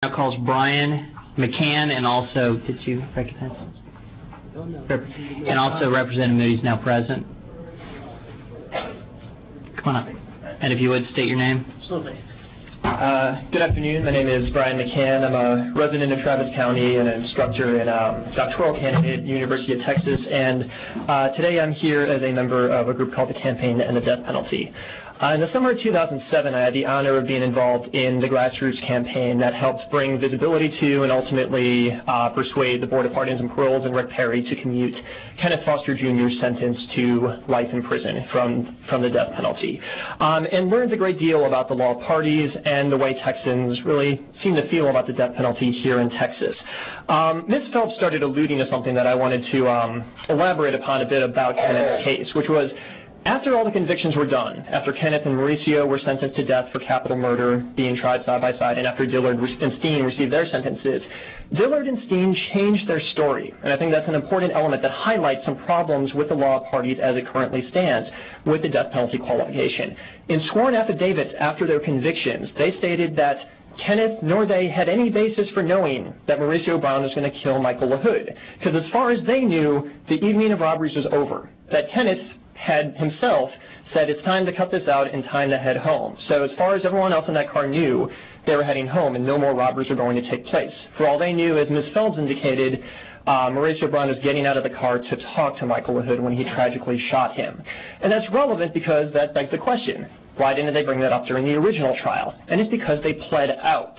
Now calls Bryan McCann, and also, did you recognize? And also Representative Moody's now present. Come on up. And if you would, state your name. Absolutely. Good afternoon. My name is Bryan McCann. I'm a resident of Travis County and an instructor and doctoral candidate at the University of Texas. And today I'm here as a member of a group called the Campaign to End the Death Penalty. In the summer of 2007, I had the honor of being involved in the grassroots campaign that helped bring visibility to and ultimately persuade the Board of Pardons and Paroles and Rick Perry to commute Kenneth Foster Jr.'s sentence to life in prison from the death penalty, and learned a great deal about the law parties and the way Texans really seem to feel about the death penalty here in Texas. Ms. Phelps started alluding to something that I wanted to elaborate upon a bit about Kenneth's case, which was, after all the convictions were done, after Kenneth and Mauricio were sentenced to death for capital murder, being tried side by side, and after Dillard and Steen received their sentences, Dillard and Steen changed their story. And I think that's an important element that highlights some problems with the law parties as it currently stands with the death penalty qualification. In sworn affidavits after their convictions, they stated that Kenneth nor they had any basis for knowing that Mauricio Brown was going to kill Michael LaHood, because as far as they knew, the evening of robberies was over. That Kenneth had himself said it's time to cut this out and time to head home. So as far as everyone else in that car knew, they were heading home and no more robberies were going to take place. For all they knew, as Ms. Phelps indicated, Mauricio Brown was getting out of the car to talk to Michael LaHood when he tragically shot him. And that's relevant because that begs the question, why didn't they bring that up during the original trial? And it's because they pled out.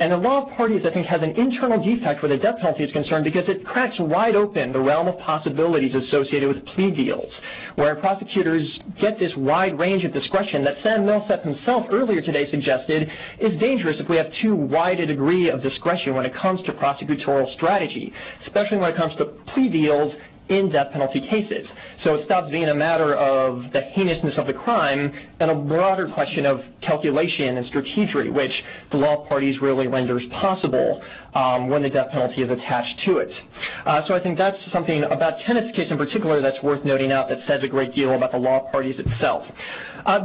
And the law of parties, I think, has an internal defect where the death penalty is concerned because it cracks wide open the realm of possibilities associated with plea deals, where prosecutors get this wide range of discretion that Sam Millsap himself earlier today suggested is dangerous if we have too wide a degree of discretion when it comes to prosecutorial strategy, especially when it comes to plea deals in death penalty cases. So it stops being a matter of the heinousness of the crime and a broader question of calculation and strategy, which the law parties really renders possible when the death penalty is attached to it. So I think that's something about Kenneth's case in particular that's worth noting out that says a great deal about the law parties itself.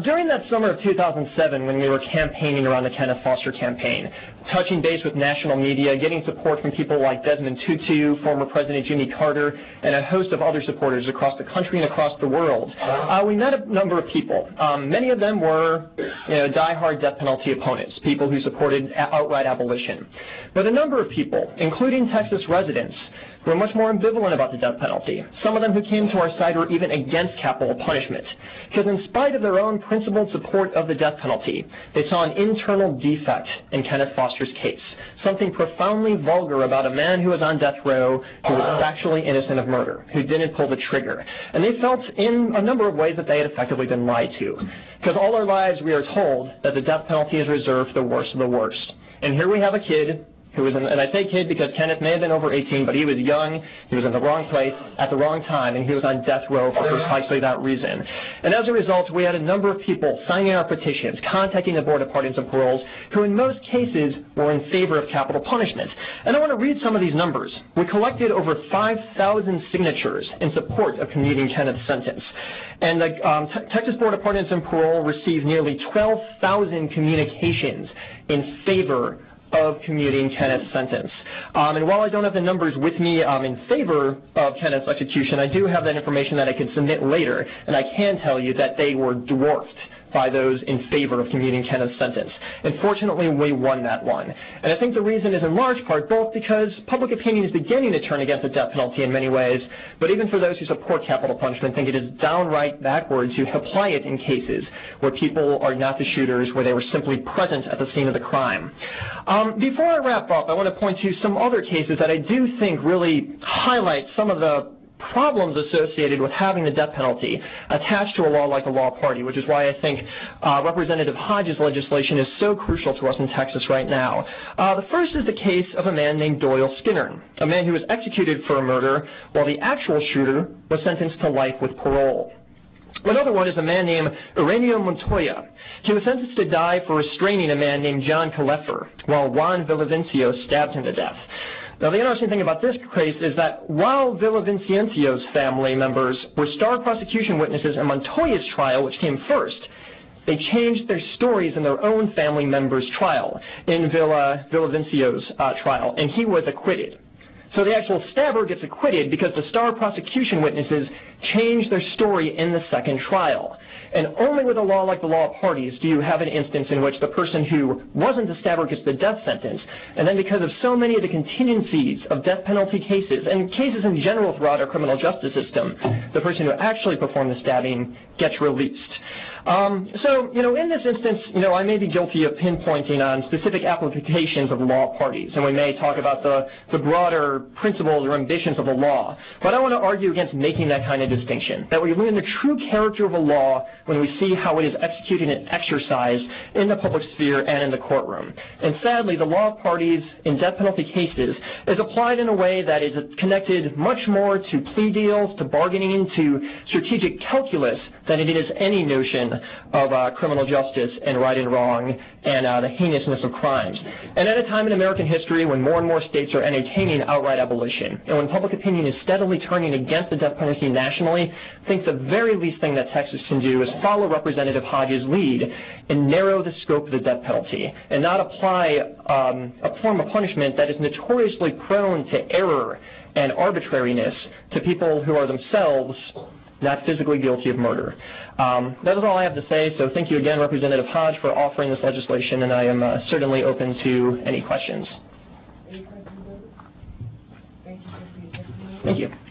During that summer of 2007, when we were campaigning around the Kenneth Foster campaign, touching base with national media, getting support from people like Desmond Tutu, former President Jimmy Carter, and a host of other supporters across the country and across the world, we met a number of people. Many of them were diehard death penalty opponents, people who supported outright abolition. But a number of people, including Texas residents, were much more ambivalent about the death penalty. Some of them who came to our side were even against capital punishment, because in spite of their own principled support of the death penalty, they saw an internal defect in Kenneth Foster's case, something profoundly vulgar about a man who was on death row, who was factually innocent of murder, who didn't pull the trigger. And they felt in a number of ways that they had effectively been lied to, because all our lives we are told that the death penalty is reserved for the worst of the worst. And here we have a kid who was, and I say kid because Kenneth may have been over 18, but he was young, he was in the wrong place at the wrong time, and he was on death row for precisely that reason. And as a result, we had a number of people signing our petitions, contacting the Board of Pardons and Paroles, who in most cases were in favor of capital punishment. And I want to read some of these numbers. We collected over 5,000 signatures in support of commuting Kenneth's sentence. And the Texas Board of Pardons and Parole received nearly 12,000 communications in favor of commuting Kenneth's sentence. And while I don't have the numbers with me in favor of Kenneth's execution, I do have that information that I can submit later, and I can tell you that they were dwarfed by those in favor of commuting Kenneth's sentence. And fortunately, we won that one. And I think the reason is in large part both because public opinion is beginning to turn against the death penalty in many ways, but even for those who support capital punishment think it is downright backward to apply it in cases where people are not the shooters, where they were simply present at the scene of the crime. Before I wrap up, I want to point to some other cases that I do think really highlight some of the problems associated with having the death penalty attached to a law like the law party, which is why I think Representative Hodges' legislation is so crucial to us in Texas right now. The first is the case of a man named Doyle Skinner, a man who was executed for a murder while the actual shooter was sentenced to life with parole. Another one is a man named Eugenio Montoya. He was sentenced to die for restraining a man named John Caleffer while Juan Villavicencio stabbed him to death. Now, the interesting thing about this case is that while Villavicencio's family members were star prosecution witnesses in Montoya's trial, which came first, they changed their stories in their own family member's trial, in Villavicencio's trial, and he was acquitted. So the actual stabber gets acquitted because the star prosecution witnesses changed their story in the second trial. And only with a law like the law of parties do you have an instance in which the person who wasn't the stabber gets the death sentence. And then because of so many of the contingencies of death penalty cases, and cases in general throughout our criminal justice system, the person who actually performed the stabbing gets released. So, in this instance, I may be guilty of pinpointing on specific applications of law of parties, and we may talk about the broader principles or ambitions of the law. But I want to argue against making that kind of distinction, that we learn the true character of a law when we see how it is executed and exercised in the public sphere and in the courtroom. And sadly, the law of parties in death penalty cases is applied in a way that is connected much more to plea deals, to bargaining, to strategic calculus than it is any notion of criminal justice and right and wrong and the heinousness of crimes. And at a time in American history when more and more states are entertaining outright abolition, and when public opinion is steadily turning against the death penalty nationally, I think the very least thing that Texas can do is follow Representative Hodges' lead and narrow the scope of the death penalty and not apply a form of punishment that is notoriously prone to error and arbitrariness to people who are themselves not physically guilty of murder. That is all I have to say, so thank you again, Representative Hodge, for offering this legislation, and I am certainly open to any questions. Any questions, David? Thank you for your testimony. Thank you.